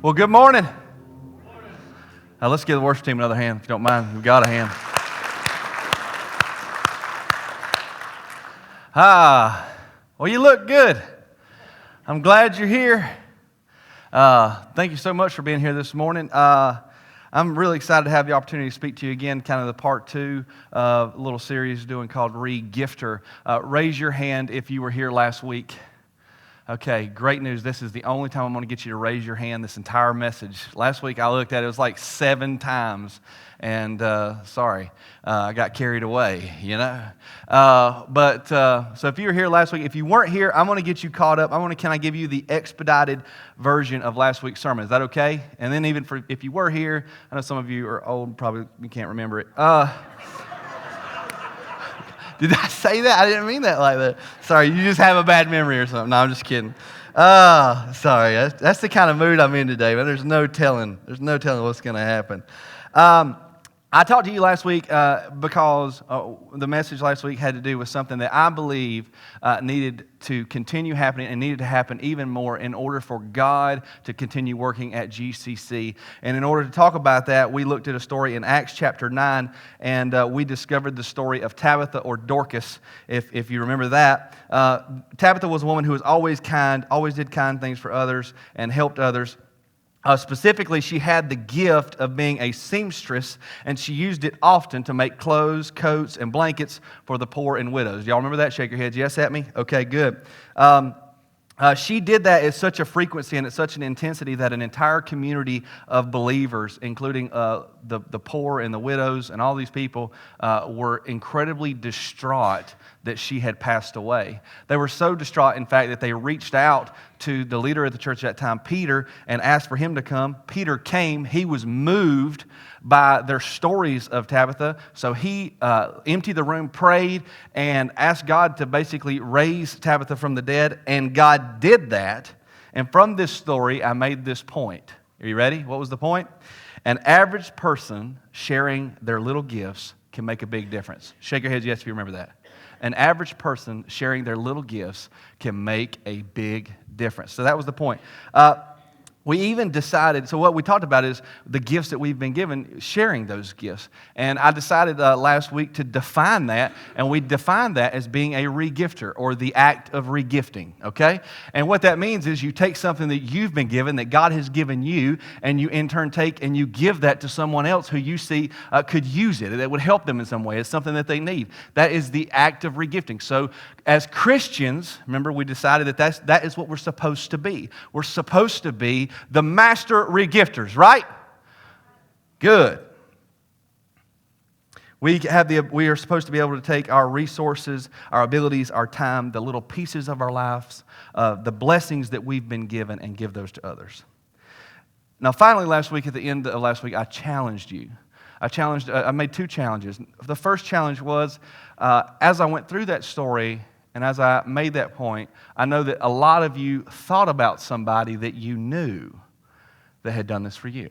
Well, good morning. Let's give the worship team another hand, if you don't mind. We've got a hand. Well, you look good. I'm glad you're here. Thank you so much for being here this morning. I'm really excited to have the opportunity to speak to you again, kind of the part 2 of a little series doing called Regifter. Raise your hand if you were here last week. Okay, great news. This is the only time I'm going to get you to raise your hand this entire message. Last week I looked at it, it was like 7 times, and sorry, I got carried away, you know. So if you were here last week, if you weren't here, I'm going to get you caught up. Can I give you the expedited version of last week's sermon? Is that okay? And then even for if you were here, I know some of you are old, probably you can't remember it. Did I say that? I didn't mean that like that. Sorry, you just have a bad memory or something. No, I'm just kidding. Sorry. That's the kind of mood I'm in today, but there's no telling what's going to happen. I talked to you last week because the message last week had to do with something that I believe needed to continue happening and needed to happen even more in order for God to continue working at GCC. And in order to talk about that, we looked at a story in Acts chapter 9, and we discovered the story of Tabitha, or Dorcas, if you remember that. Tabitha was a woman who was always kind, always did kind things for others and helped others. Specifically, she had the gift of being a seamstress, and she used it often to make clothes, coats, and blankets for the poor and widows. Y'all remember that? Shake your heads yes at me? Okay, good. She did that at such a frequency and at such an intensity that an entire community of believers, including the poor and the widows and all these people, were incredibly distraught that she had passed away. They were so distraught, in fact, that they reached out to the leader of the church at that time, Peter, and asked for him to come. Peter came. He was moved by their stories of Tabitha, so he emptied the room, prayed, and asked God to basically raise Tabitha from the dead, and God did that. And from this story, I made this point. Are you ready? What was the point? An average person sharing their little gifts can make a big difference. Shake your heads yes if you remember that. An average person sharing their little gifts can make a big difference. So that was the point. We even decided, so what we talked about is the gifts that we've been given, sharing those gifts. And I decided last week to define that, and we defined that as being a regifter, or the act of regifting, okay? And what that means is you take something that you've been given, that God has given you, and you in turn take and you give that to someone else who you see could use it, that would help them in some way. It's something that they need. That is the act of regifting. So as Christians, remember we decided that that is what we're supposed to be. We're supposed to be the master regifters, right? Good. We are supposed to be able to take our resources, our abilities, our time, the little pieces of our lives, the blessings that we've been given, and give those to others. Now, finally, last week, at the end of last week, I challenged you. I made 2 challenges. The first challenge was, as I went through that story, and as I made that point, I know that a lot of you thought about somebody that you knew that had done this for you.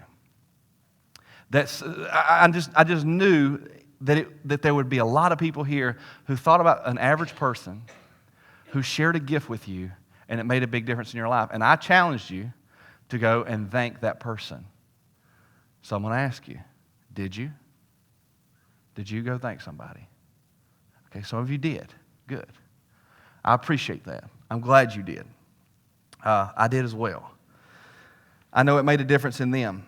I just knew that there would be a lot of people here who thought about an average person who shared a gift with you, and it made a big difference in your life. And I challenged you to go and thank that person. So I'm going to ask you, did you? Did you go thank somebody? Okay, some of you did. Good. I appreciate that. I'm glad you did. I did as well. I know it made a difference in them.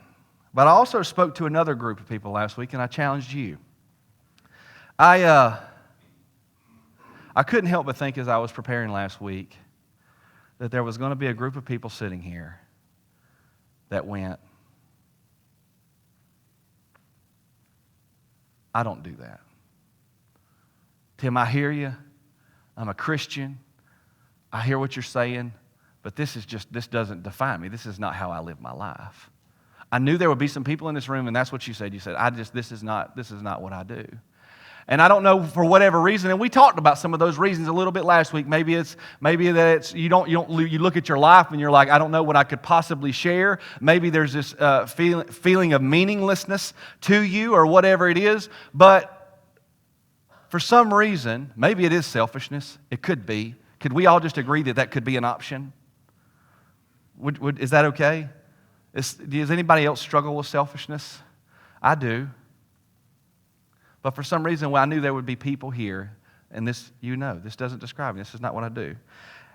But I also spoke to another group of people last week, and I challenged you. I couldn't help but think as I was preparing last week that there was going to be a group of people sitting here that went, I don't do that. Tim, I hear you. I'm a Christian. I hear what you're saying, but this doesn't define me. This is not how I live my life. I knew there would be some people in this room, and that's what you said. You said, this is not what I do. And I don't know, for whatever reason, and we talked about some of those reasons a little bit last week. Maybe you look at your life and you're like, I don't know what I could possibly share. Maybe there's this feeling of meaninglessness to you, or whatever it is. But for some reason, maybe it is selfishness. It could be. Could we all just agree that could be an option? Is that okay? Does anybody else struggle with selfishness? I do. But for some reason, I knew there would be people here, and this doesn't describe me. This is not what I do.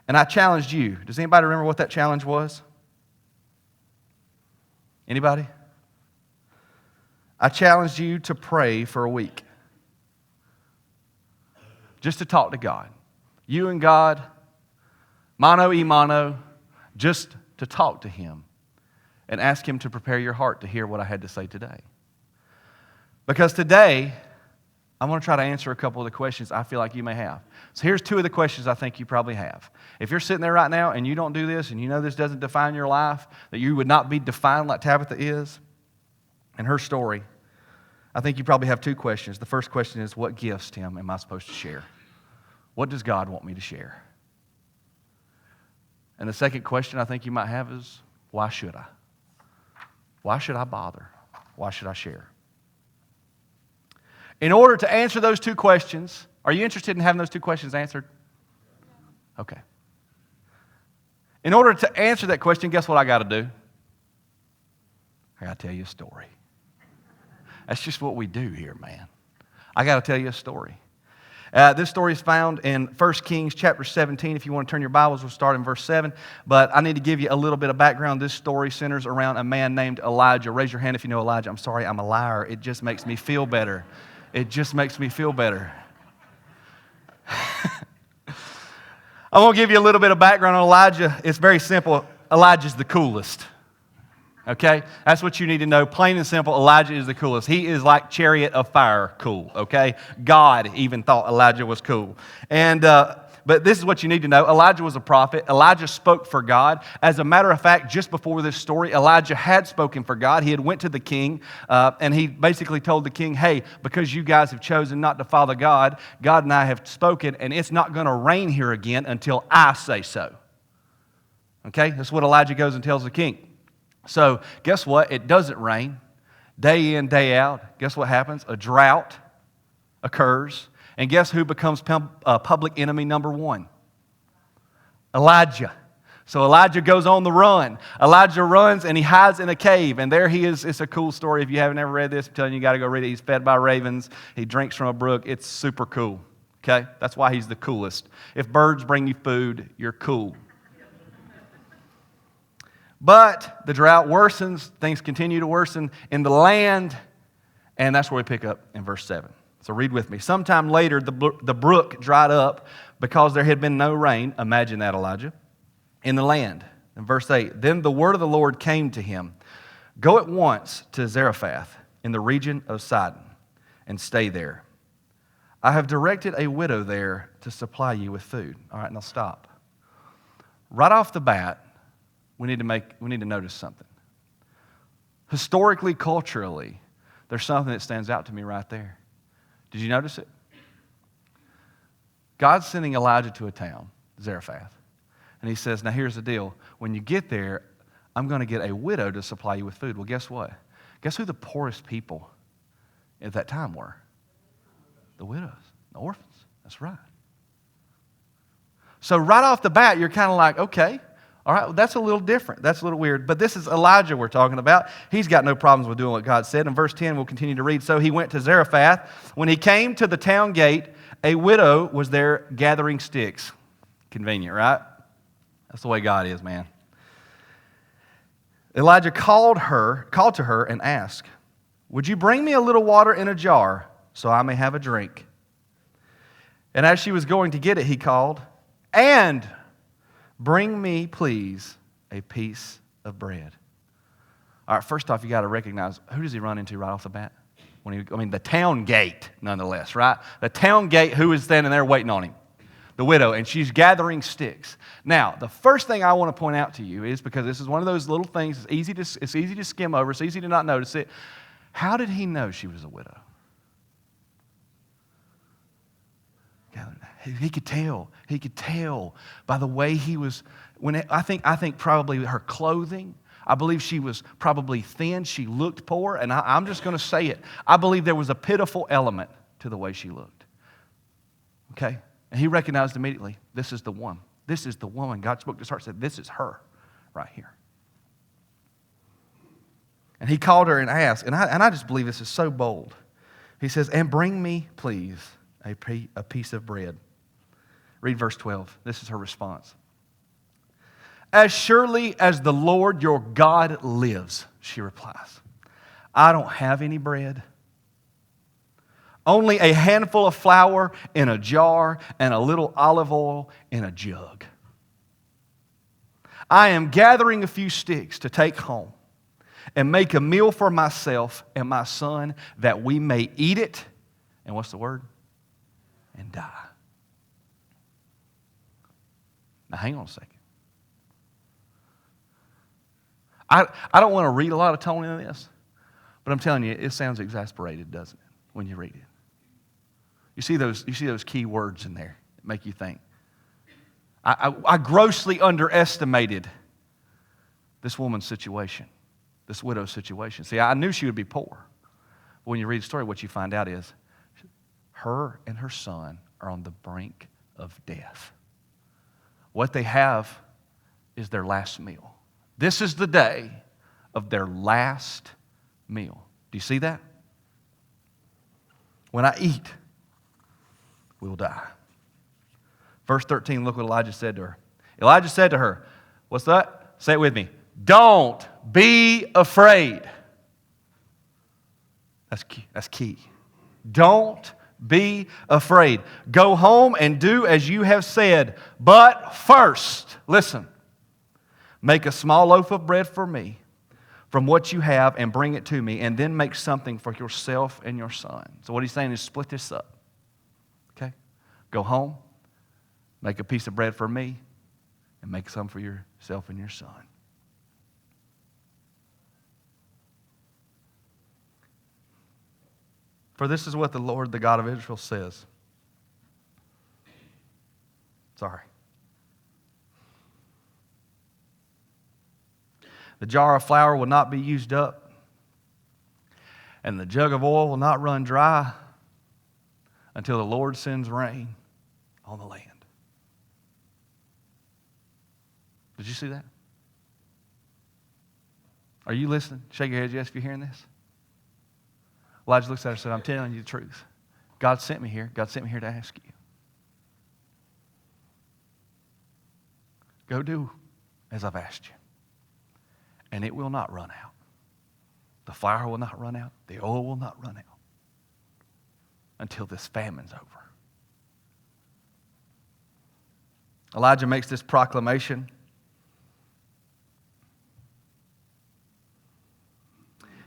And I challenged you. Does anybody remember what that challenge was? Anybody? I challenged you to pray for a week. Just to talk to God. You and God, mano y mano, just to talk to Him and ask Him to prepare your heart to hear what I had to say today. Because today, I'm going to try to answer a couple of the questions I feel like you may have. So here's two of the questions I think you probably have. If you're sitting there right now and you don't do this and you know this doesn't define your life, that you would not be defined like Tabitha is and her story, I think you probably have two questions. The first question is, what gifts, Tim, am I supposed to share? What does God want me to share? And the second question I think you might have is, why should I? Why should I bother? Why should I share? In order to answer those two questions, are you interested in having those two questions answered? Okay. In order to answer that question, guess what I got to do? I got to tell you a story. That's just what we do here, man. I got to tell you a story. This story is found in 1 Kings chapter 17. If you want to turn your Bibles, we'll start in verse 7. But I need to give you a little bit of background. This story centers around a man named Elijah. Raise your hand if you know Elijah. I'm sorry, I'm a liar. It just makes me feel better. It just makes me feel better. I want to give you a little bit of background on Elijah. It's very simple. Elijah's the coolest. Okay? That's what you need to know. Plain and simple, Elijah is the coolest. He is like Chariot of Fire cool, okay? God even thought Elijah was cool. But this is what you need to know. Elijah was a prophet. Elijah spoke for God. As a matter of fact, just before this story, Elijah had spoken for God. He had went to the king, and he basically told the king, hey, because you guys have chosen not to follow God, God and I have spoken, and it's not going to rain here again until I say so. Okay? That's what Elijah goes and tells the king. So guess what? It doesn't rain. Day in, day out. Guess what happens? A drought occurs. And guess who becomes public enemy number one? Elijah. So Elijah goes on the run. Elijah runs and he hides in a cave. And there he is. It's a cool story. If you haven't ever read this, I'm telling you, you got to go read it. He's fed by ravens. He drinks from a brook. It's super cool. Okay? That's why he's the coolest. If birds bring you food, you're cool. But the drought worsens. Things continue to worsen in the land. And that's where we pick up in verse 7. So read with me. Sometime later, the brook dried up because there had been no rain. Imagine that, Elijah. In the land. In verse 8, then the word of the Lord came to him. Go at once to Zarephath in the region of Sidon and stay there. I have directed a widow there to supply you with food. All right, now stop. Right off the bat, we need to notice something. Historically, culturally, there's something that stands out to me right there. Did you notice it? God's sending Elijah to a town, Zarephath. And he says, now here's the deal. When you get there, I'm going to get a widow to supply you with food. Well, guess what? Guess who the poorest people at that time were? The widows, the orphans. That's right. So right off the bat, you're kind of like, okay, all right, well, that's a little different. That's a little weird. But this is Elijah we're talking about. He's got no problems with doing what God said. In verse 10, we'll continue to read. So he went to Zarephath. When he came to the town gate, a widow was there gathering sticks. Convenient, right? That's the way God is, man. Elijah called to her and asked, would you bring me a little water in a jar so I may have a drink? And as she was going to get it, he called, and bring me, please, a piece of bread. All right, first off, you got to recognize, who does he run into right off the bat? The town gate, nonetheless, right? The town gate, who is standing there waiting on him? The widow, and she's gathering sticks. Now, the first thing I want to point out to you is, because this is one of those little things, it's easy to skim over, it's easy to not notice it. How did he know she was a widow? He could tell. He could tell by the way he was. I think probably her clothing. I believe she was probably thin. She looked poor, and I'm just going to say it. I believe there was a pitiful element to the way she looked. Okay, and he recognized immediately, this is the one. This is the woman. God spoke to his heart, said, this is her right here. And he called her and asked, and I just believe this is so bold. He says, and bring me, please, a piece of bread. Read verse 12. This is her response. As surely as the Lord your God lives, she replies, I don't have any bread. Only a handful of flour in a jar and a little olive oil in a jug. I am gathering a few sticks to take home and make a meal for myself and my son that we may eat it. And what's the word? And die. Now hang on a second. I don't want to read a lot of tone in this, but I'm telling you, it sounds exasperated, doesn't it, when you read it? You see those key words in there that make you think. I grossly underestimated this woman's situation, this widow's situation. See, I knew she would be poor. But when you read the story, what you find out is her and her son are on the brink of death. What they have is their last meal. This is the day of their last meal. Do you see that? When I eat, we'll die. Verse 13, look what Elijah said to her. Elijah said to her, what's that? Say it with me. Don't be afraid. That's key. Don't be afraid. Go home and do as you have said. But first, listen, make a small loaf of bread for me from what you have and bring it to me, and then make something for yourself and your son. So what he's saying is split this up. Okay? Go home, make a piece of bread for me, and make some for yourself and your son. For this is what the Lord, the God of Israel, says. Sorry. The jar of flour will not be used up, and the jug of oil will not run dry until the Lord sends rain on the land. Did you see that? Are you listening? Shake your head yes if you're hearing this. Elijah looks at her and said, I'm telling you the truth. God sent me here. God sent me here to ask you. Go do as I've asked you. And it will not run out. The flour will not run out. The oil will not run out until this famine's over. Elijah makes this proclamation.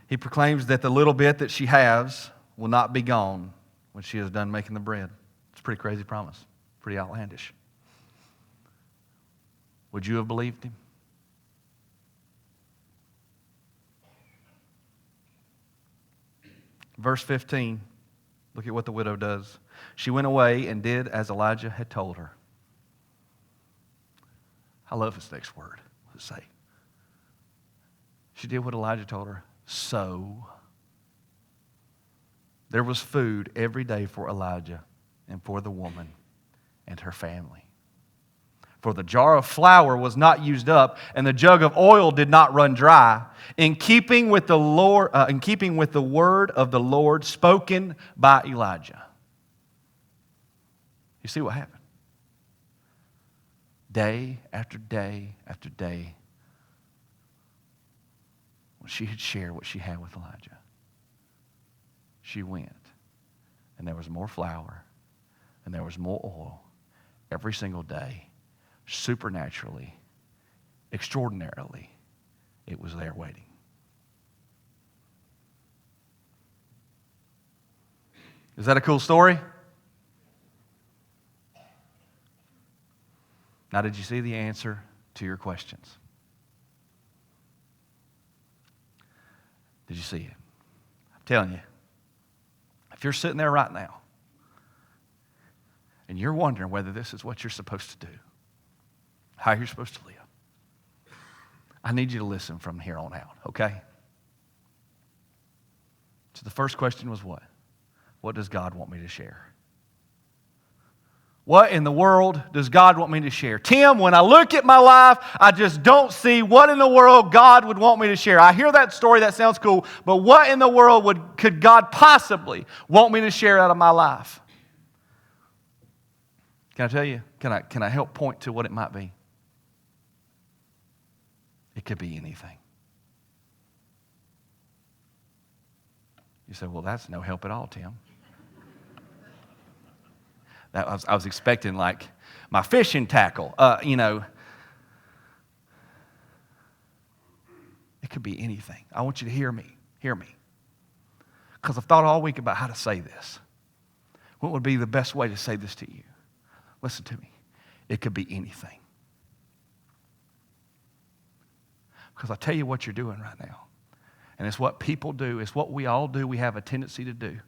He proclaims that the little bit that she has will not be gone when she is done making the bread. It's a pretty crazy promise, pretty outlandish. Would you have believed him? Verse 15, look at what the widow does. She went away and did as Elijah had told her. I love this next word. What does it say? She did what Elijah told her. So there was food every day for Elijah and for the woman and her family. For the jar of flour was not used up, and the jug of oil did not run dry, in keeping with the word of the Lord spoken by Elijah. You see what happened? Day after day after day, when she had shared what she had with Elijah, she went, and there was more flour, and there was more oil every single day. Supernaturally, extraordinarily, it was there waiting. Is that a cool story? Now, did you see the answer to your questions? Did you see it? I'm telling you, if you're sitting there right now and you're wondering whether this is what you're supposed to do, how you're supposed to live, I need you to listen from here on out, okay? So the first question was what? What does God want me to share? What in the world does God want me to share? Tim, when I look at my life, I just don't see what in the world God would want me to share. I hear that story, that sounds cool, but what in the world could God possibly want me to share out of my life? Can I tell you? Can I help point to what it might be? It could be anything. You say, well, that's no help at all, Tim. I was expecting like my fishing tackle, It could be anything. I want you to hear me. Hear me. Because I've thought all week about how to say this. What would be the best way to say this to you? Listen to me. It could be anything. Because I'll tell you what you're doing right now. And it's what people do. It's what we all do. We have a tendency to do.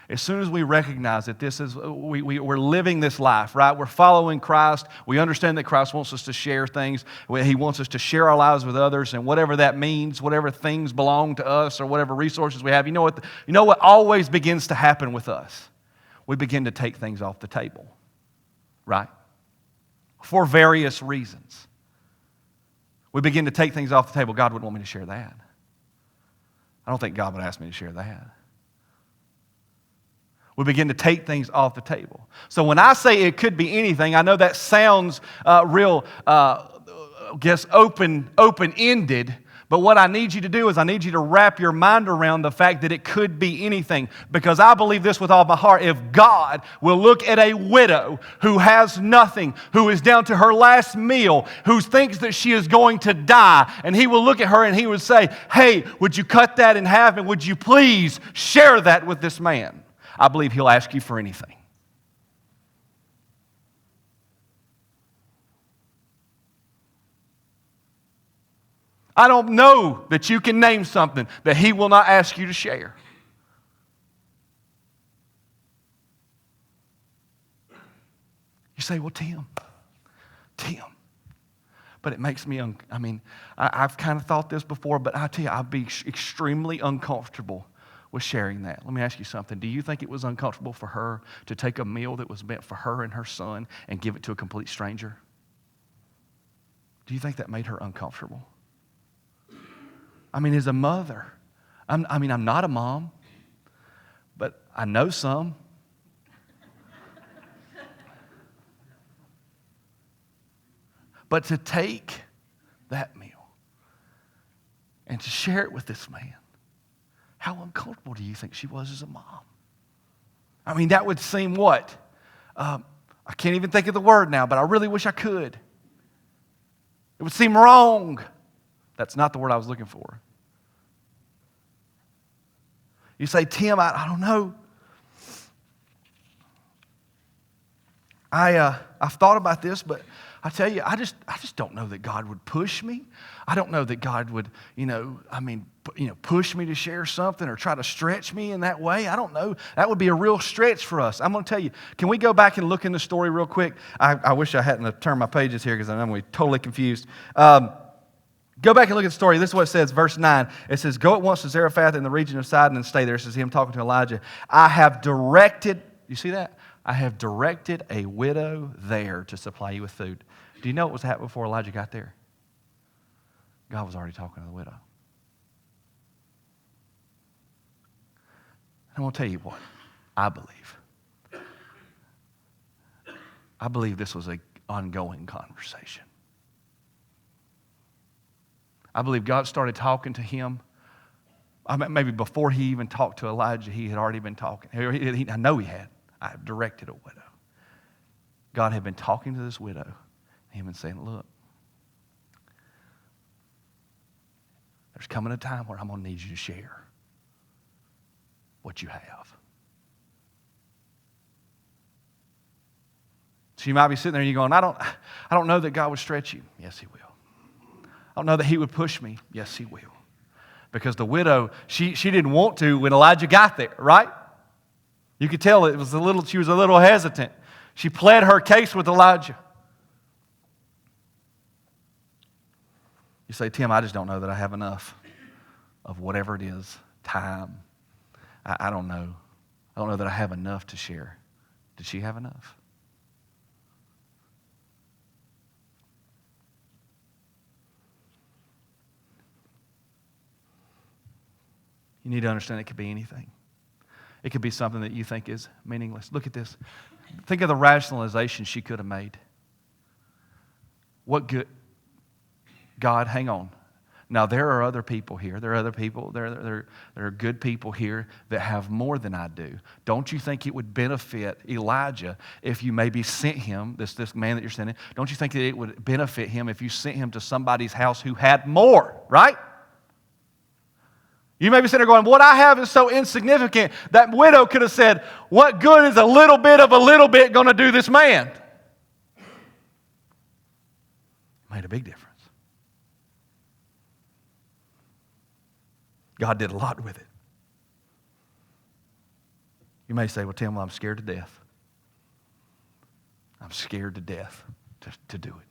As soon as we recognize that this is, we're living this life, right? We're following Christ. We understand that Christ wants us to share things. He wants us to share our lives with others, and whatever that means, whatever things belong to us or whatever resources we have. You know what always begins to happen with us? We begin to take things off the table, right? For various reasons. We begin to take things off the table. God wouldn't want me to share that. I don't think God would ask me to share that. We begin to take things off the table. So when I say it could be anything, I know that sounds real, open-ended. But what I need you to do is I need you to wrap your mind around the fact that it could be anything. Because I believe this with all my heart. If God will look at a widow who has nothing, who is down to her last meal, who thinks that she is going to die, and He will look at her and He would say, hey, would you cut that in half and would you please share that with this man? I believe He'll ask you for anything. I don't know that you can name something that He will not ask you to share. You say, well, Tim, but it makes me, I've kind of thought this before, but I tell you, I'd be extremely uncomfortable with sharing that. Let me ask you something. Do you think it was uncomfortable for her to take a meal that was meant for her and her son and give it to a complete stranger? Do you think that made her uncomfortable? As a mother, I'm not a mom, but I know some. But to take that meal and to share it with this man, how uncomfortable do you think she was as a mom? That would seem what? I can't even think of the word now, but I really wish I could. It would seem wrong. That's not the word I was looking for. You say, Tim, I don't know. I've thought about this, but I tell you, I just don't know that God would push me. I don't know that God would, push me to share something or try to stretch me in that way. I don't know. That would be a real stretch for us. I'm going to tell you, can we go back and look in the story real quick? I wish I hadn't turned my pages here because I'm going to be totally confused. Go back and look at the story. This is what it says, verse 9. It says, go at once to Zarephath in the region of Sidon and stay there. This is him talking to Elijah. I have directed, you see that? I have directed a widow there to supply you with food. Do you know what was happening before Elijah got there? God was already talking to the widow. I'm going to tell you what I believe. I believe this was an ongoing conversation. I believe God started talking to him. Maybe before he even talked to Elijah, he had already been talking. I know he had. I have directed a widow. God had been talking to this widow. And him and saying, look, there's coming a time where I'm going to need you to share what you have. So you might be sitting there and you're going, I don't know that God would stretch you. Yes, He will. I don't know that He would push me. Yes, He will. Because the widow, she didn't want to when Elijah got there, right? You could tell she was a little hesitant. She pled her case with Elijah. You say, Tim, I just don't know that I have enough of whatever it is, time. I don't know. I don't know that I have enough to share. Did she have enough? You need to understand it could be anything. It could be something that you think is meaningless. Look at this. Think of the rationalization she could have made. What good? God, hang on. Now, there are other people here. There are other people. There are good people here that have more than I do. Don't you think it would benefit Elijah if you maybe sent him, this man that you're sending, don't you think that it would benefit him if you sent him to somebody's house who had more, right? You may be sitting there going, what I have is so insignificant. That widow could have said, what good is a little bit of a little bit going to do this man? It made a big difference. God did a lot with it. You may say, well, Tim, I'm scared to death. I'm scared to death to do it.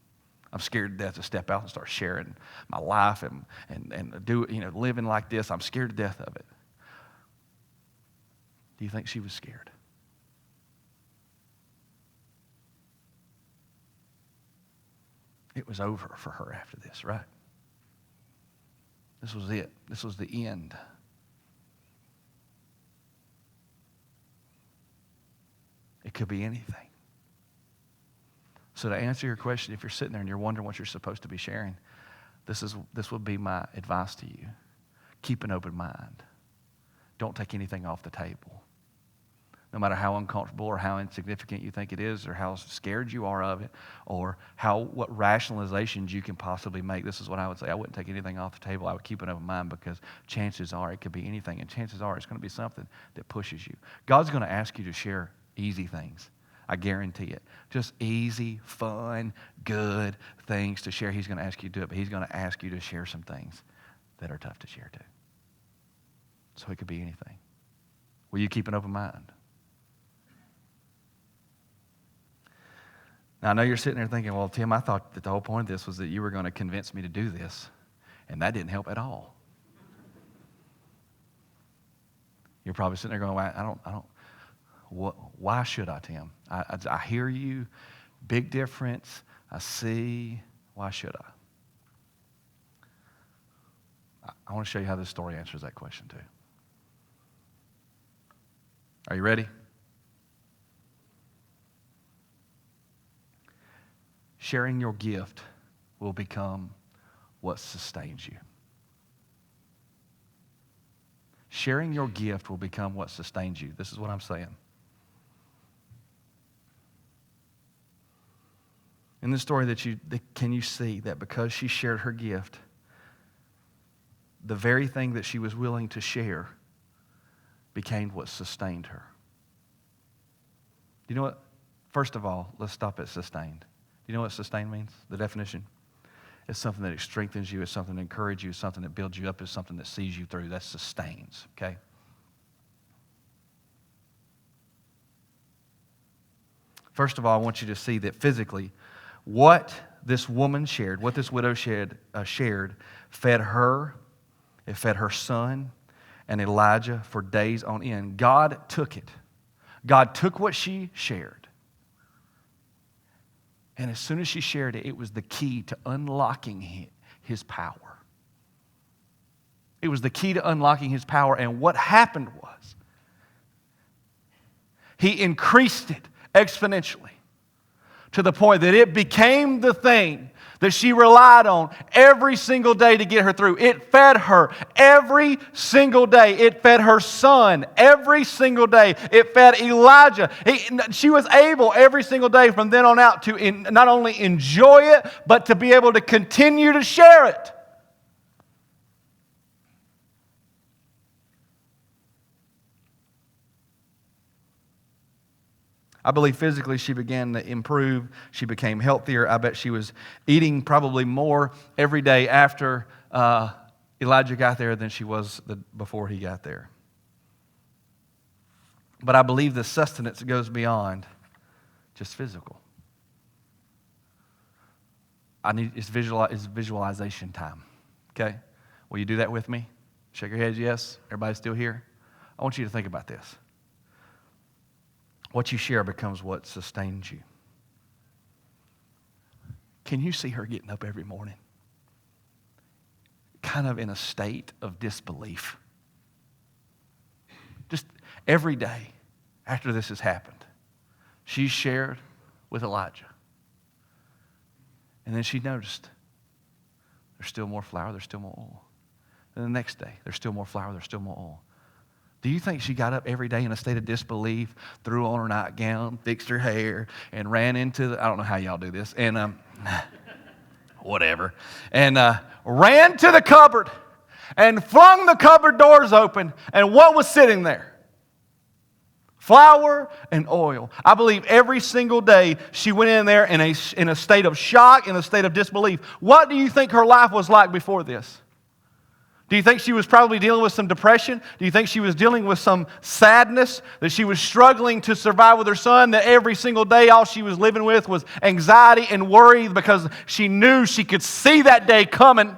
I'm scared to death to step out and start sharing my life and do, living like this. I'm scared to death of it. Do you think she was scared? It was over for her after this, right? This was it. This was the end. It could be anything. So to answer your question, if you're sitting there and you're wondering what you're supposed to be sharing, this would be my advice to you. Keep an open mind. Don't take anything off the table. No matter how uncomfortable or how insignificant you think it is, or how scared you are of it, or what rationalizations you can possibly make, this is what I would say. I wouldn't take anything off the table. I would keep an open mind, because chances are it could be anything, and chances are it's going to be something that pushes you. God's going to ask you to share easy things. I guarantee it. Just easy, fun, good things to share. He's going to ask you to do it, but he's going to ask you to share some things that are tough to share too. So it could be anything. Will you keep an open mind? Now, I know you're sitting there thinking, well, Tim, I thought that the whole point of this was that you were going to convince me to do this, and that didn't help at all. You're probably sitting there going, well, why should I, Tim? I hear you, big difference, I see, why should I want to show you how this story answers that question too. Are you ready? Sharing your gift will become what sustains you. Sharing your gift will become what sustains you. This is what I'm saying. In this story, can you see that because she shared her gift, the very thing that she was willing to share became what sustained her? You know what? First of all, let's stop at sustained. Do you know what sustained means? The definition? It's something that strengthens you. It's something that encourages you. It's something that builds you up. It's something that sees you through. That sustains, okay? First of all, I want you to see that physically, what this woman shared, what this widow shared, fed her, it fed her son and Elijah for days on end. God took it. God took what she shared. And as soon as she shared it, it was the key to unlocking his power. It was the key to unlocking his power. And what happened was, he increased it exponentially to the point that it became the thing that she relied on every single day to get her through. It fed her every single day. It fed her son every single day. It fed Elijah. She was able every single day from then on out to not only enjoy it, but to be able to continue to share it. I believe physically she began to improve. She became healthier. I bet she was eating probably more every day after Elijah got there than she was before he got there. But I believe the sustenance goes beyond just physical. It's visualization time. Okay? Will you do that with me? Shake your heads, yes. Everybody still here? I want you to think about this. What you share becomes what sustains you. Can you see her getting up every morning? Kind of in a state of disbelief. every day after this has happened, she shared with Elijah. And then she noticed there's still more flour, there's still more oil. And the next day, there's still more flour, there's still more oil. Do you think she got up every day in a state of disbelief, threw on her nightgown, fixed her hair, and ran into I don't know how y'all do this, and whatever, and ran to the cupboard and flung the cupboard doors open, and what was sitting there? Flour and oil. I believe every single day she went in there in a state of shock, in a state of disbelief. What do you think her life was like before this? Do you think she was probably dealing with some depression? Do you think she was dealing with some sadness? That she was struggling to survive with her son? That every single day all she was living with was anxiety and worry because she knew she could see that day coming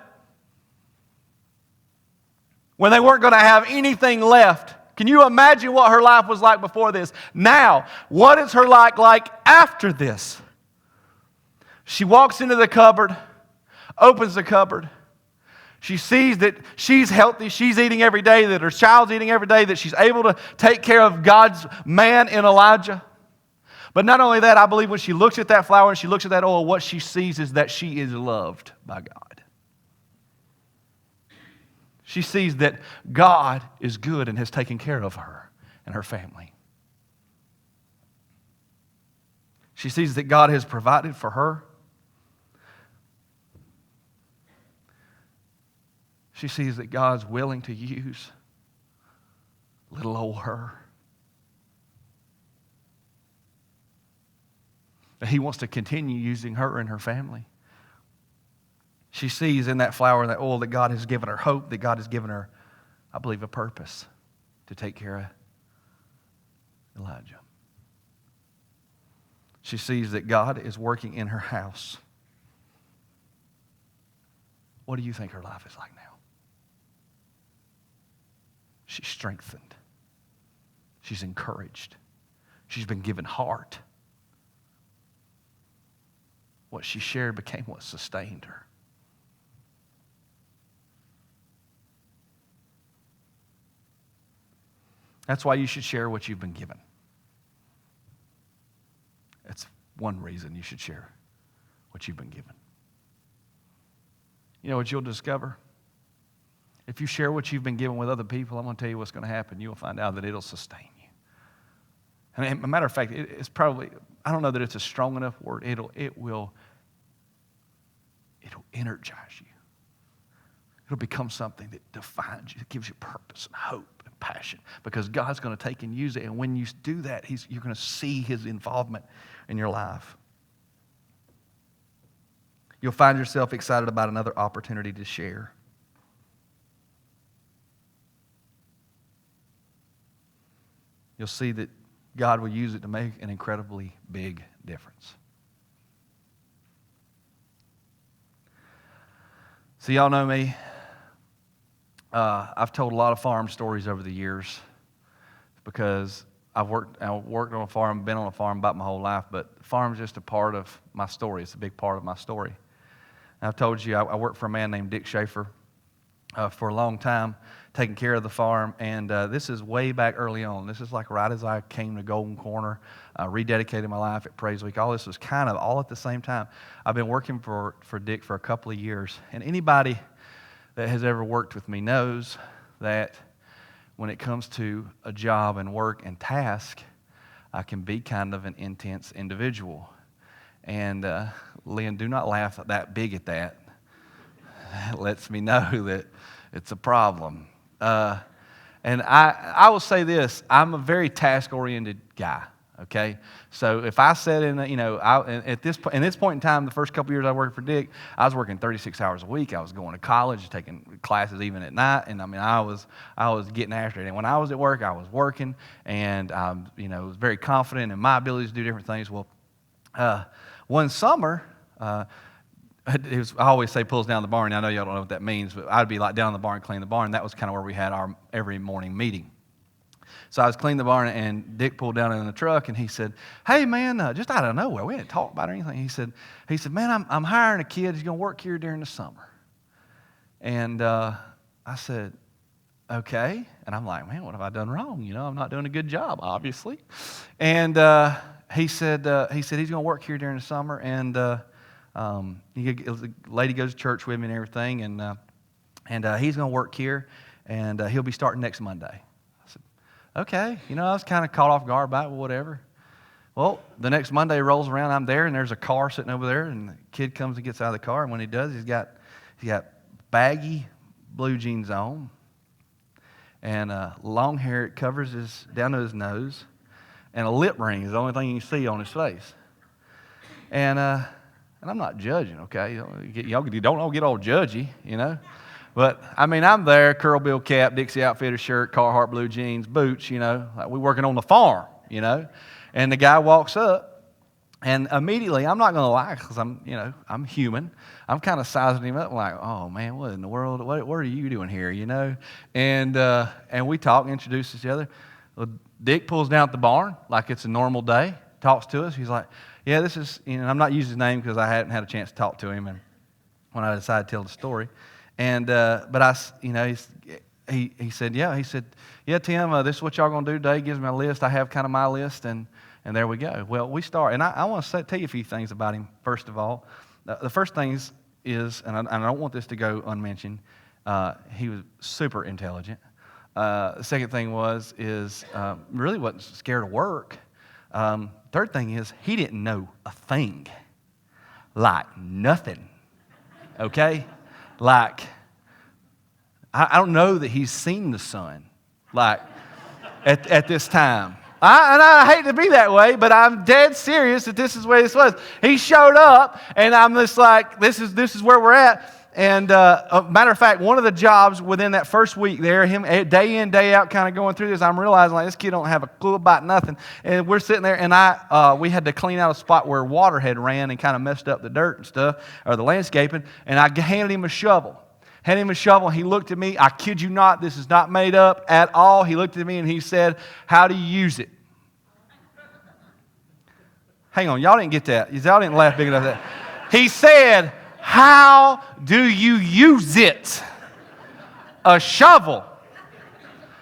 when they weren't going to have anything left? Can you imagine what her life was like before this? Now, what is her life like after this? She walks into the cupboard, opens the cupboard. She sees that she's healthy, she's eating every day, that her child's eating every day, that she's able to take care of God's man in Elijah. But not only that, I believe when she looks at that flour and she looks at that oil, what she sees is that she is loved by God. She sees that God is good and has taken care of her and her family. She sees that God has provided for her. She sees that God's willing to use little old her. That He wants to continue using her and her family. She sees in that flour and that oil that God has given her hope, that God has given her, I believe, a purpose to take care of Elijah. She sees that God is working in her house. What do you think her life is like now? She's strengthened. She's encouraged. She's been given heart. What she shared became what sustained her. That's why you should share what you've been given. That's one reason you should share what you've been given. You know what you'll discover? If you share what you've been given with other people, I'm going to tell you what's going to happen. You'll find out that it'll sustain you. And as a matter of fact, it's probably, I don't know that it's a strong enough word. It'll energize you. It'll become something that defines you, that gives you purpose and hope and passion, because God's going to take and use it. And when you do that, you're going to see His involvement in your life. You'll find yourself excited about another opportunity to share. You'll see that God will use it to make an incredibly big difference. So y'all know me. I've told a lot of farm stories over the years because I've worked on a farm, been on a farm about my whole life, but the farm's just a part of my story. It's a big part of my story. And I've told you I worked for a man named Dick Schaefer for a long time, taking care of the farm, and this is way back early on. This is like right as I came to Golden Corner, rededicated my life at Praise Week. All this was kind of all at the same time. I've been working for Dick for a couple of years, and anybody that has ever worked with me knows that when it comes to a job and work and task, I can be kind of an intense individual. And Lynn, do not laugh that big at that. It lets me know that it's a problem. And I will say this, I'm a very task-oriented guy, okay? So if I said at this point in time, the first couple years I worked for Dick, I was working 36 hours a week. I was going to college, taking classes even at night, and I was getting after it. And when I was at work, I was working, and was very confident in my abilities to do different things. Well, one summer, I always say pulls down the barn. I know y'all don't know what that means, but I'd be like down in the barn, cleaning the barn. That was kind of where we had our every morning meeting. So I was cleaning the barn, and Dick pulled down in the truck, and he said, "Hey, man, just out of nowhere, we didn't talk about it or anything." He said, "Man, I'm hiring a kid. He's going to work here during the summer." And I said, okay. And I'm like, man, what have I done wrong? I'm not doing a good job, obviously. And he said he's going to work here during the summer, and the lady goes to church with me and everything, and he's going to work here, and he'll be starting next Monday. I said, okay. I was kind of caught off guard by it, whatever. Well, the next Monday rolls around, I'm there, and there's a car sitting over there, and the kid comes and gets out of the car, and when he does, he's got baggy blue jeans on, and long hair. It covers down to his nose, and a lip ring is the only thing you can see on his face. And I'm not judging, okay? Y'all don't all get all judgy, But, I'm there, curl bill cap, Dixie Outfitter shirt, Carhartt blue jeans, boots, like we're working on the farm, And the guy walks up, and immediately, I'm not going to lie, because I'm human. I'm kind of sizing him up, like, oh, man, what in the world? What are you doing here, And we talk, introduce each other. Well, Dick pulls down at the barn like it's a normal day, talks to us. He's like, yeah, this is, I'm not using his name because I hadn't had a chance to talk to him, and when I decided to tell the story. And, he said, yeah, Tim, this is what y'all going to do today. He gives me a list. I have kind of my list, and there we go. Well, we start, and I want to tell you a few things about him, first of all. The first thing is, and I don't want this to go unmentioned, he was super intelligent. The second thing is really wasn't scared of work. Third thing is, he didn't know a thing. Like nothing. Okay? Like, I don't know that he's seen the sun, like, at this time. I hate to be that way, but I'm dead serious that this is where this was. He showed up, and I'm just like, this is where we're at. And matter of fact, one of the jobs within that first week there, him day in, day out kind of going through this, I'm realizing like this kid don't have a clue about nothing. And we're sitting there, and we had to clean out a spot where water had ran and kind of messed up the dirt and stuff, or the landscaping, and I handed him a shovel. He looked at me. I kid you not, this is not made up at all. He looked at me and he said, how do you use it? Hang on, y'all didn't get that. Y'all didn't laugh big enough at that. He said, how do you use it? A shovel.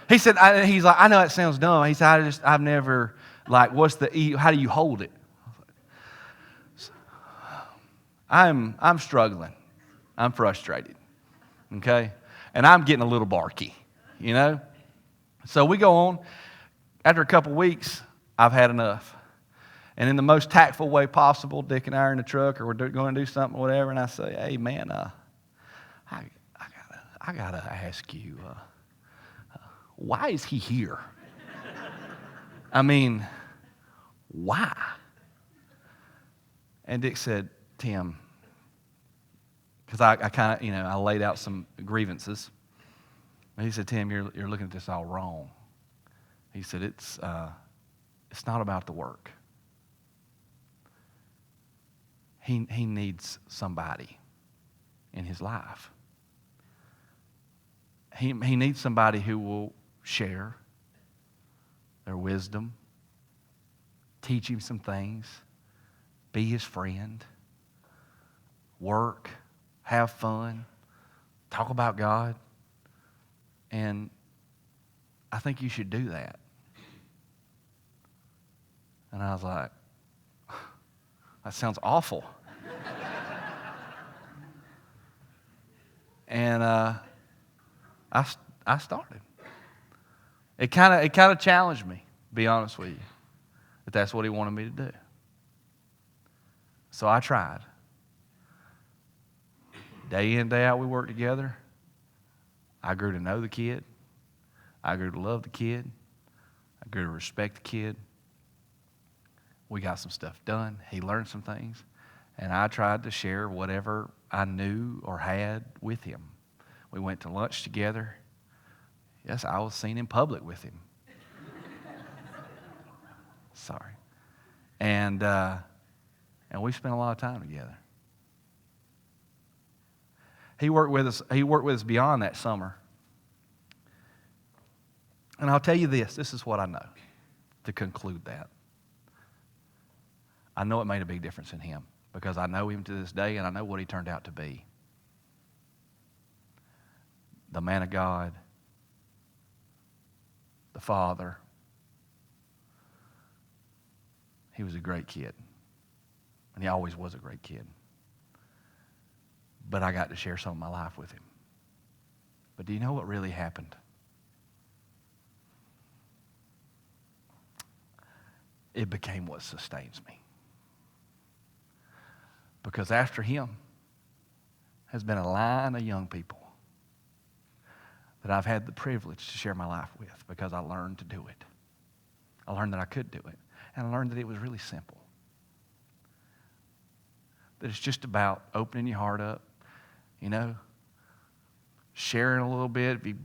He said, he's like, I know that sounds dumb. He said, I've never, like, how do you hold it? I'm struggling. I'm frustrated. Okay? And I'm getting a little barky, So we go on. After a couple weeks, I've had enough. And in the most tactful way possible, Dick and I are in the truck, or we're going to do something or whatever, and I say, hey, man, I gotta ask you, why is he here? Why? And Dick said, Tim, because I kind of, I laid out some grievances. And he said, Tim, you're looking at this all wrong. He said, it's not about the work. He needs somebody in his life. He needs somebody who will share their wisdom, teach him some things, be his friend, work, have fun, talk about God. And I think you should do that. And I was like, that sounds awful. And I started. It kind of challenged me, to be honest with you, that that's what he wanted me to do. So I tried. Day in, day out, we worked together. I grew to know the kid. I grew to love the kid. I grew to respect the kid. We got some stuff done. He learned some things. And I tried to share whatever I knew or had with him. We went to lunch together. Yes, I was seen in public with him. Sorry. And we spent a lot of time together. He worked with us beyond that summer. And I'll tell you this is what I know to conclude that. I know it made a big difference in him because I know him to this day and I know what he turned out to be. The man of God, father. He was a great kid. And he always was a great kid. But I got to share some of my life with him. But do you know what really happened? It became what sustains me. Because after him has been a line of young people that I've had the privilege to share my life with because I learned to do it. I learned that I could do it. And I learned that it was really simple. That it's just about opening your heart up, sharing a little bit. If you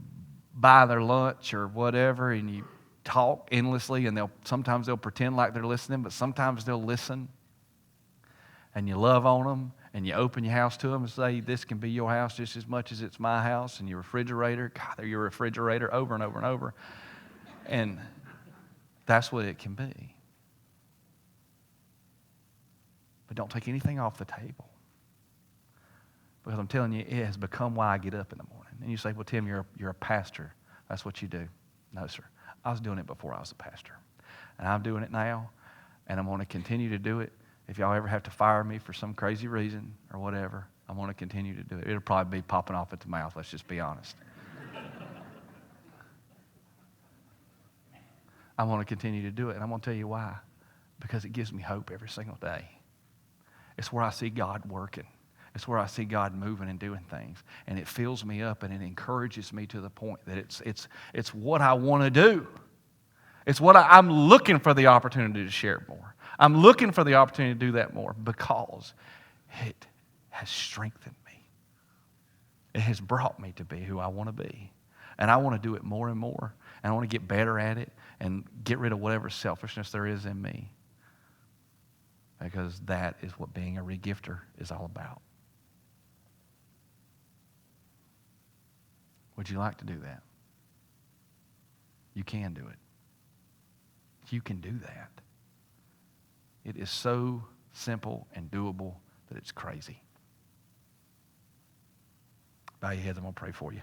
buy their lunch or whatever and you talk endlessly, and sometimes they'll pretend like they're listening, but sometimes they'll listen. And you love on them, and you open your house to them and say, this can be your house just as much as it's my house, and your refrigerator. God, they're your refrigerator over and over and over. And that's what it can be. But don't take anything off the table. Because I'm telling you, it has become why I get up in the morning. And you say, well, Tim, you're a pastor. That's what you do. No, sir. I was doing it before I was a pastor. And I'm doing it now. And I'm going to continue to do it. If y'all ever have to fire me for some crazy reason or whatever, I'm going to continue to do it. It'll probably be popping off at the mouth. Let's just be honest. I'm going to continue to do it. And I'm going to tell you why. Because it gives me hope every single day. It's where I see God working. It's where I see God moving and doing things. And it fills me up and it encourages me to the point that it's what I want to do. It's what I'm looking for the opportunity to share more. I'm looking for the opportunity to do that more because it has strengthened me. It has brought me to be who I want to be. And I want to do it more and more. And I want to get better at it and get rid of whatever selfishness there is in me. Because that is what being a regifter is all about. Would you like to do that? You can do it. You can do that. It is so simple and doable that it's crazy. Bow your heads, I'm going to pray for you.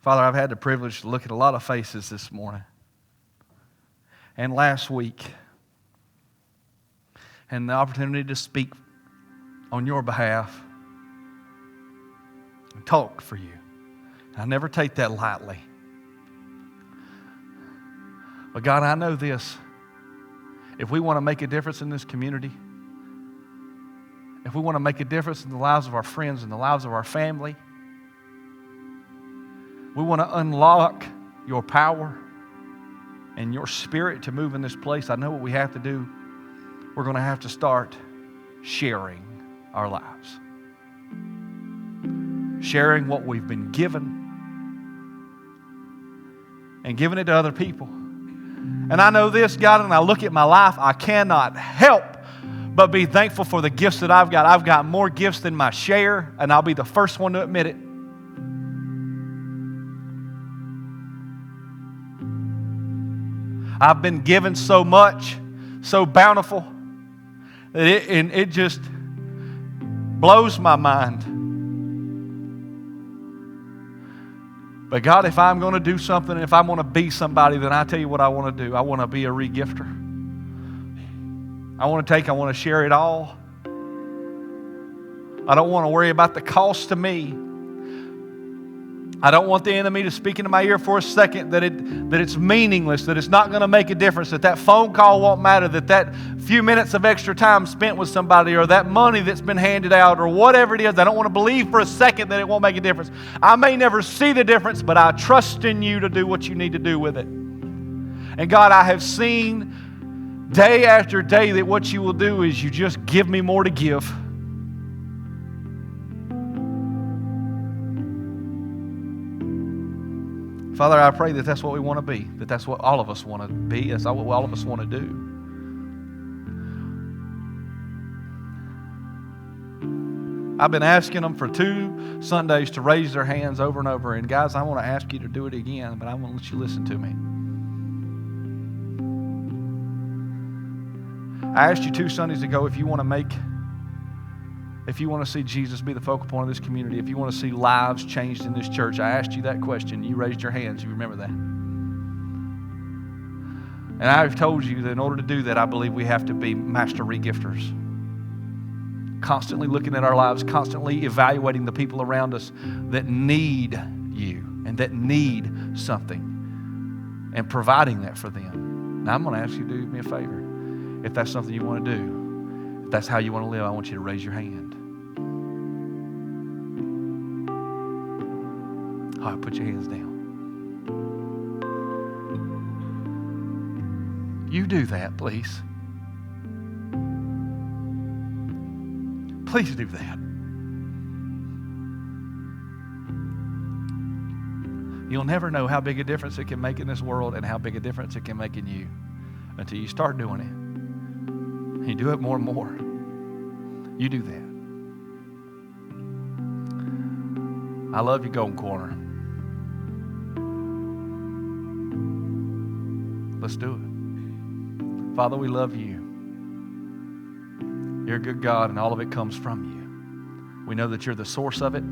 Father, I've had the privilege to look at a lot of faces this morning and last week, and the opportunity to speak on your behalf and talk for you. I never take that lightly. But God, I know this. If we want to make a difference in this community, if we want to make a difference in the lives of our friends and the lives of our family, we want to unlock your power and your spirit to move in this place. I know what we have to do. We're going to have to start sharing our lives. Sharing what we've been given and giving it to other people. And I know this, God, and I look at my life, I cannot help but be thankful for the gifts that I've got. I've got more gifts than my share, and I'll be the first one to admit it. I've been given so much, so bountiful, that it just blows my mind. But God, if I'm going to do something, and if I'm going to be somebody, then I tell you what I want to do. I want to be a regifter. I want to share it all. I don't want to worry about the cost to me. I don't want the enemy to speak into my ear for a second that it's meaningless, that it's not going to make a difference, that phone call won't matter, that few minutes of extra time spent with somebody, or that money that's been handed out, or whatever it is. I don't want to believe for a second that it won't make a difference. I may never see the difference, but I trust in you to do what you need to do with it. And God, I have seen day after day that what you will do is you just give me more to give. Father, I pray that that's what we want to be, that that's what all of us want to be, that's what all of us want to do. I've been asking them for 2 Sundays to raise their hands over and over, and guys, I want to ask you to do it again, but I want to let you listen to me. I asked you 2 Sundays ago if you want to see Jesus be the focal point of this community, if you want to see lives changed in this church. I asked you that question. You raised your hands. You remember that? And I've told you that in order to do that, I believe we have to be master regifters. Constantly looking at our lives, constantly evaluating the people around us that need you and that need something and providing that for them. Now, I'm going to ask you to do me a favor. If that's something you want to do, if that's how you want to live, I want you to raise your hand. All right, put your hands down. You do that, please. Please do that. You'll never know how big a difference it can make in this world and how big a difference it can make in you until you start doing it. You do it more and more. You do that. I love you, Golden Corner. Let's do it. Father, we love you. You're a good God, and all of it comes from you. We know that you're the source of it.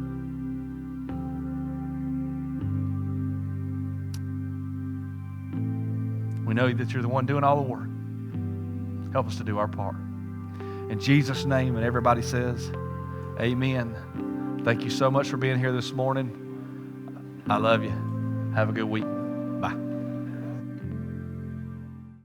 We know that you're the one doing all the work. Help us to do our part. In Jesus' name, and everybody says, amen. Thank you so much for being here this morning. I love you. Have a good week.